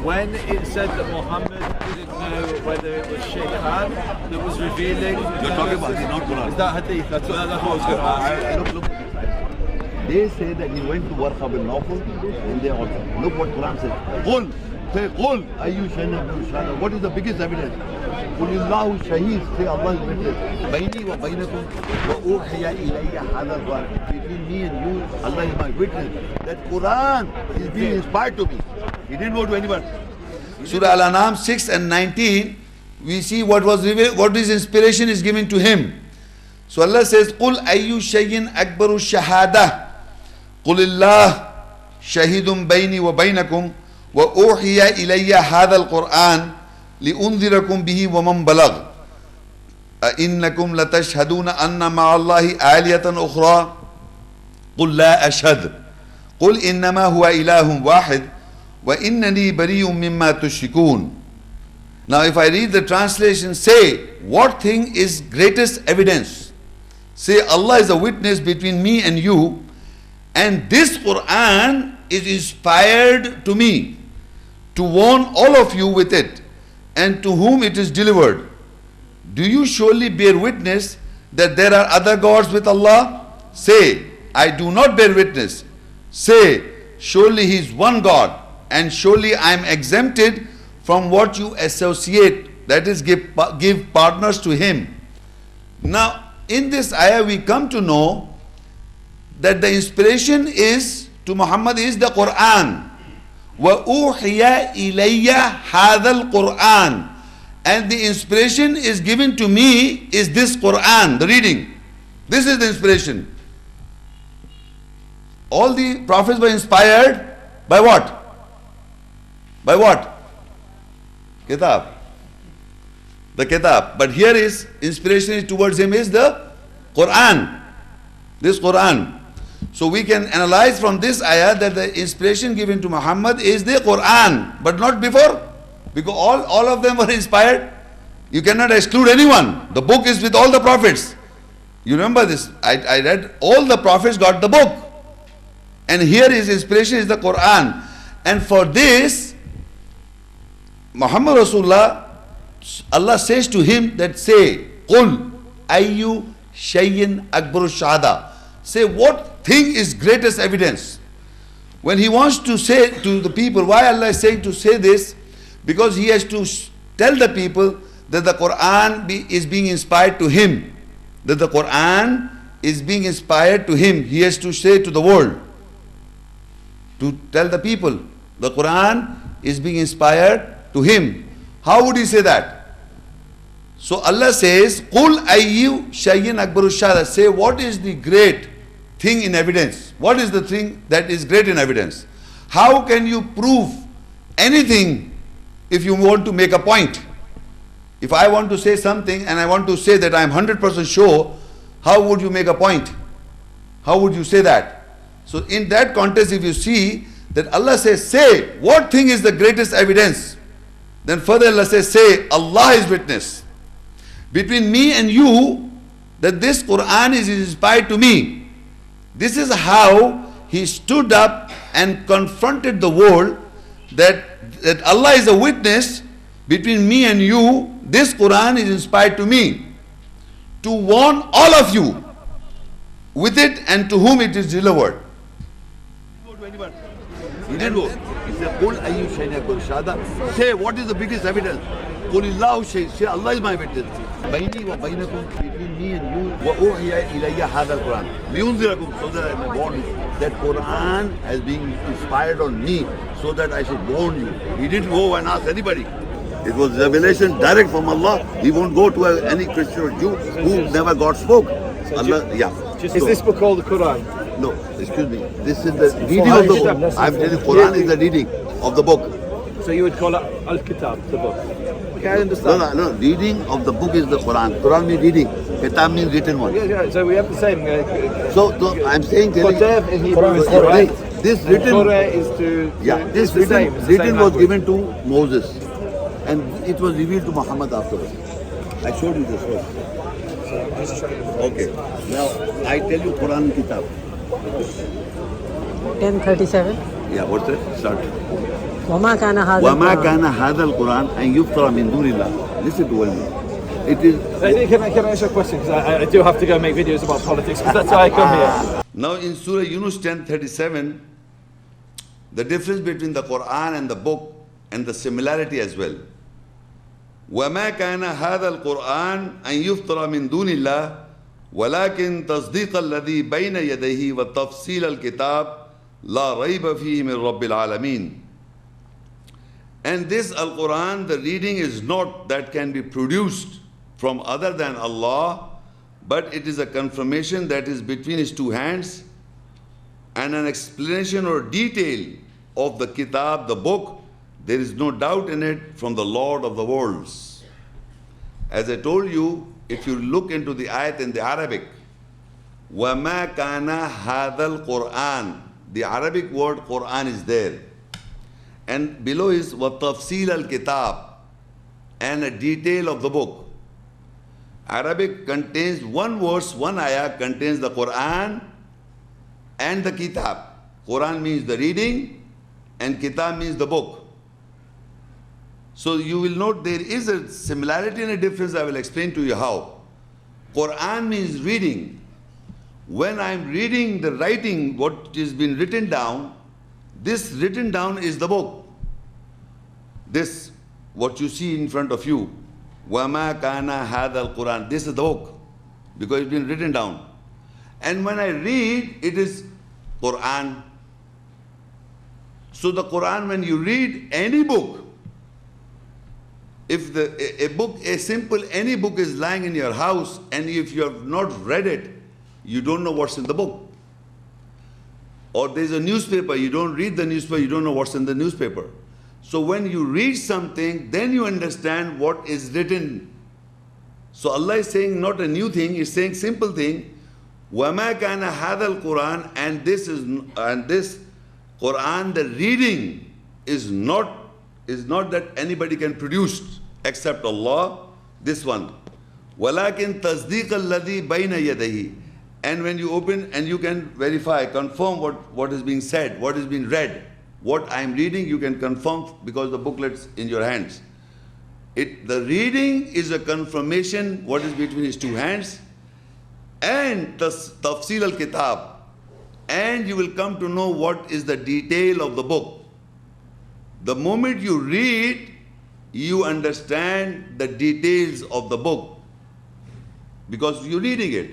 when it said that Muhammad didn't know whether it was Shaikh that was revealing. You're talking about the not Quran. Is that hadith? That's what I was going to ask. Look. They say that he went to Warqa bin Nawfal and they also. Look what Quran says. Qul. Say Qul. Ayyu shahid. What is the biggest evidence? Qulillahu shaheed. Say Allah is witness. Baini wa bainakum wa uhiya ilayya hadha al-Quran. Between me and you, Allah is my witness. That Quran is being inspired to me. He didn't go to anyone. Surah Al-An'am 6 and 19, we see what was revealed, what his inspiration is given to him. So Allah says, قُلْ أَيُّ شَيْءٍ أَكْبَرُ الشَّهَادَةِ قُلِ اللَّهُ شَهِيدٌ بَيْنِي وَبَيْنَكُمْ وَأُوحِيَ إِلَيَّ هَذَا الْقُرْآنِ لِأُنذِرَكُمْ بِهِ وَمَنْ بَلَغَ أَإِنَّكُمْ لَتَشْهَدُونَ أَنَّ مَعَ اللَّهِ آلِهَةً أُخْرَى قُلْ لَا أَشْهَدُ قُلْ إِنَّمَا هُوَ إِلَهٌ وَاحِدٌ وَإِنَّنِي بَرِيءٌ مِّمَّا تُشْرِكُونَ. Now if I read the translation, say, what thing is greatest evidence? Say, Allah is a witness between me and you, and this Quran is inspired to me to warn all of you with it, and to whom it is delivered. Do you surely bear witness that there are other gods with Allah? Say, I do not bear witness. Say, surely He is one God, and surely I am exempted from what you associate, that is give partners to Him. Now in this ayah we come to know that the inspiration is to Muhammad is the Quran. وَأُوحِيَ إِلَيَّ هَذَا الْقُرْآنِ, and the inspiration is given to me is this Quran, the reading. This is the inspiration. All the prophets were inspired by what? By what? Kitab. The Kitab. But here is inspiration towards him is the Quran. This Quran. So we can analyze from this ayah that the inspiration given to Muhammad is the Quran, but not before. Because all of them were inspired. You cannot exclude anyone. The book is with all the prophets. You remember this? I read all the prophets got the book. And here his inspiration is the Quran. And for this, Muhammad Rasulullah, Allah says to him that say, Qul ayyu shayyin akbaru shahada. Say, what thing is greatest evidence? When he wants to say to the people, why Allah is saying to say this? Because he has to tell the people that the Quran is being inspired to him. That the Quran is being inspired to him. He has to say to the world, to tell the people, the Quran is being inspired to him. How would he say that? So Allah says, Qul ayyu shayyin akbaru shahada. Say, what is the great thing in evidence? What is the thing that is great in evidence? How can you prove anything if you want to make a point? If I want to say something and I want to say that I am 100% sure, how would you make a point? How would you say that? So in that context, if you see that Allah says, say, what thing is the greatest evidence? Then further Allah says, say, Allah is witness between me and you that this Quran is inspired to me. This is how he stood up and confronted the world that Allah is a witness between me and you. This Quran is inspired to me to warn all of you with it and to whom it is delivered. He didn't go. He said, Qul ayyu shay'in akbaru shahada. Say, what is the biggest evidence? Qulillahu shaheed. Say, Allah is my witness. Baini wa bainakum, between me and you, wa uhiya ilayya hadha al-Quran. Liyunzirakum, so that I may warn you. That Quran has been inspired on me, so that I should warn you. He didn't go and ask anybody. It was revelation direct from Allah. He won't go to any Christian or Jew who never God spoke. So Allah, is this book called the Quran? No, excuse me. This is the reading of the book. I'm telling you, Quran is the reading of the book. So you would call it Al-Kitab, the book? Okay, I understand. No. Reading of the book is the Quran. Quran means reading. Kitab means written one. Yeah. So we have the same. So I'm saying, Kitab in Hebrew is right. This written. Torah is to. This written was given to Moses, and it was revealed to Muhammad afterwards. I showed you this first. Okay. Now I tell you Quran Kitab. 1037. Yeah, what's that? Start. وما كان هذا وما القرآن كان هذا القرآن أن يفترى من دون الله. Listen to me. It is. Can I ask you a question? Because I do have to go make videos about politics, because that's why I come here. Now in Surah Yunus 10:37, the difference between the Quran and the book and the similarity as well. وَمَا كَانَ هَذَا الْقُرْآنَ أَن يُفْتَرَى مِن دُونِ اللَّهِ وَلَكِنْ تَصْدِيقَ الَّذِي بَيْنَ يَدَيْهِ وَتَفْصِيلَ الْكِتَابِ لَا رَيْبَ فِيهِ مِن رَبِّ الْعَالَمِينَ. And this Al-Quran, the reading is not that can be produced from other than Allah, but it is a confirmation that is between his two hands and an explanation or detail of the Kitab, the book. There is no doubt in it from the Lord of the worlds. As I told you, if you look into the ayat in the Arabic, وَمَا كَانَ هَذَا الْقُرْآنِ, the Arabic word Quran is there. And below is وَتَفْصِيلَ الْكِتَابِ, and a detail of the book. Arabic contains one verse, one ayah contains the Quran and the Kitab. Quran means the reading and Kitab means the book. So you will note there is a similarity and a difference. I will explain to you how. Quran means reading. When I am reading the writing, what is been written down, this written down is the book. This, what you see in front of you, وَمَا كَانَ هَذَا الْقُرْآنِ, this is the book, because it's been written down. And when I read, it is Quran. So the Quran, when you read any book, if any book is lying in your house, and if you have not read it, you don't know what's in the book. Or there's a newspaper, you don't read the newspaper, you don't know what's in the newspaper. So when you read something, then you understand what is written. So Allah is saying not a new thing, He's saying simple thing. وَمَا كَانَ هَذَا الْقُرْآنِ, and this Quran, the reading is not that anybody can produce except Allah. This one. وَلَكِنْ تَصْدِيقَ الَّذِي بَيْنَ يَدَيْهِ. And when you open and you can verify, confirm what is being said, what is being read. What I am reading, you can confirm because the booklet's in your hands. The reading is a confirmation what is between his two hands, and tafsil al-kitab, and you will come to know what is the detail of the book. The moment you read, you understand the details of the book because you're reading it.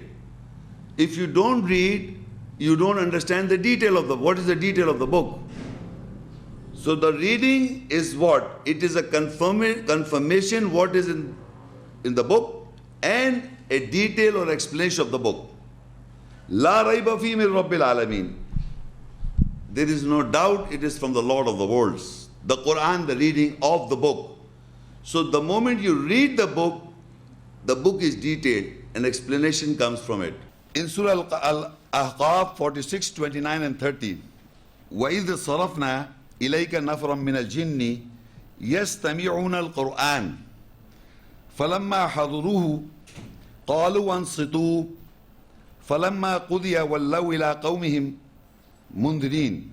If you don't read, you don't understand the detail of what is the detail of the book. So the reading is what? It is a confirmation what is in the book and a detail or explanation of the book. La rayba fi min rabbil alamin. There is no doubt it is from the Lord of the worlds. The Quran, the reading of the book. So the moment you read the book is detailed, an explanation comes from it. In Surah Al-Ahqaf 46, 29 and 30, وَإِذْ صَرَفْنَا إِلَيْكَ نَفْرًا مِنَ الْجِنِّ يَسْتَمِعُونَ الْقُرْآنَ فَلَمَّا حَضُرُوهُ قَالُوا أَنصِتُوا فَلَمَّا قُضِيَ وَلَّوْا إِلَىٰ قَوْمِهِمْ مُنذِرِينَ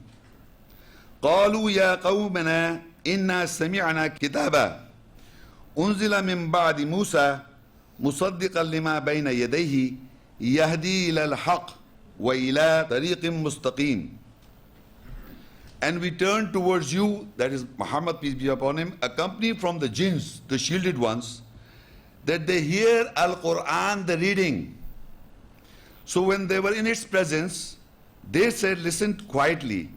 قَالُوا يَا قَوْمَنَا إِنَّا سَمِعْنَا كِتَابًا أُنزِلَ مِن بَعْدِ مُوسَى مُصَدِّقًا لِمَا بَيْنَ يَدَيْهِ يَهْدِي إِلَى الْحَقِّ وَإِلَىٰ طَرِيقٍ مُسْتَقِيمٍ. And we turn towards you, that is Muhammad, peace be upon him, a company from the jinns, the shielded ones, that they hear Al-Quran, the reading. So when they were in its presence, they said, listen quietly.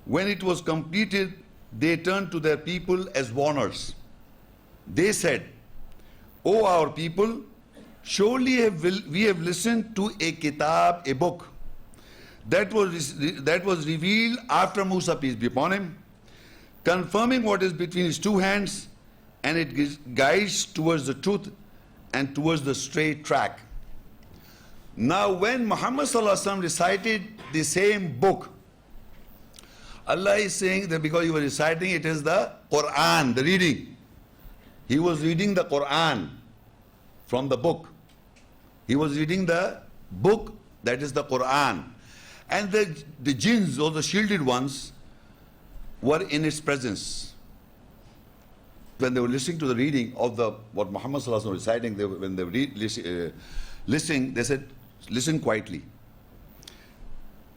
When it was completed, they turned to their people as warners. They said, O our people, surely we have listened to a kitab, a book, that was revealed after Musa, peace be upon him, confirming what is between his two hands, and it guides towards the truth and towards the straight track. Now when Muhammad sallallahu alaihi wasallam recited the same book, Allah is saying that because he was reciting, it is the Quran, the reading. He was reading the Quran from the book. He was reading the book, that is the Quran. And the jinns, or the shielded ones, were in its presence. When they were listening to the reading of what Muhammad Sallallahu Alaihi Wasallam was reciting, when they were listening, they said, listen quietly.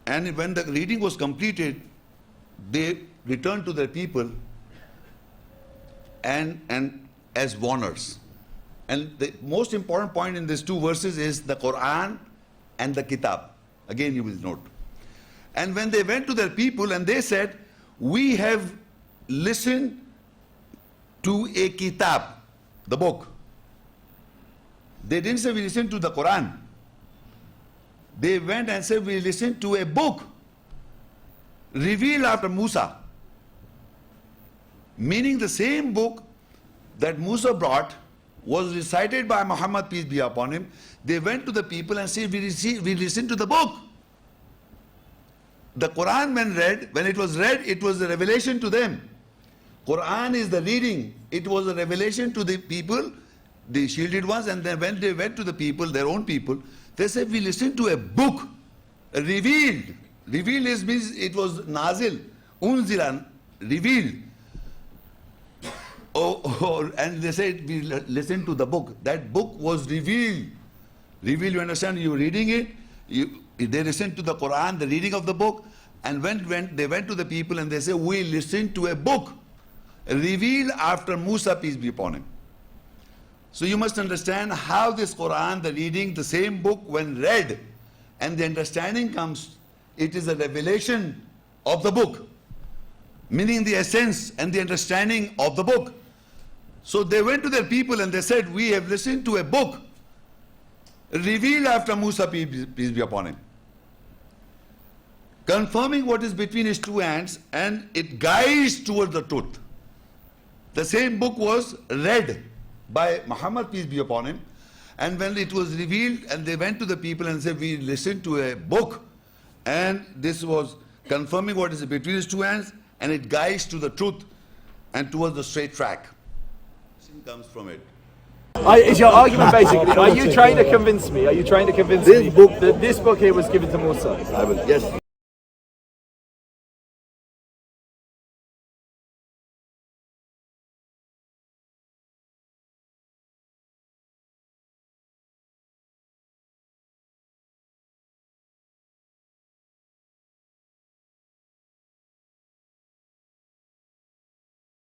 And when the reading was completed, they returned to their people and as warners. And the most important point in these two verses is the Quran and the Kitab. Again, you will note. And when they went to their people and they said, we have listened to a Kitab, the book. They didn't say we listened to the Quran. They went and said we listened to a book revealed after Musa. Meaning the same book that Musa brought was recited by Muhammad, peace be upon him. They went to the people and said, we listened to the book. The Quran when it was read, it was a revelation to them. Quran is the reading. It was a revelation to the people, the shielded ones, and then when they went to the people, their own people, they said, we listened to a book, revealed. Revealed means it was nazil, unzila, revealed. And they said, we listened to the book. That book was revealed. Revealed, you understand? You're reading it. They listened to the Quran, the reading of the book. And when they went to the people and they said, we listened to a book revealed after Musa, peace be upon him. So you must understand how this Quran, the reading, the same book when read, and the understanding comes, it is a revelation of the book. Meaning the essence and the understanding of the book. So they went to their people and they said, we have listened to a book revealed after Musa, peace be upon him, confirming what is between his two hands, and it guides towards the truth. The same book was read by Muhammad, peace be upon him, and when it was revealed and they went to the people and said, we listened to a book, and this was confirming what is between his two hands, and it guides to the truth and towards the straight track. Comes from it. Is your argument basically, are you trying to convince me, This book- that this book here was given to Musa? I will, yes.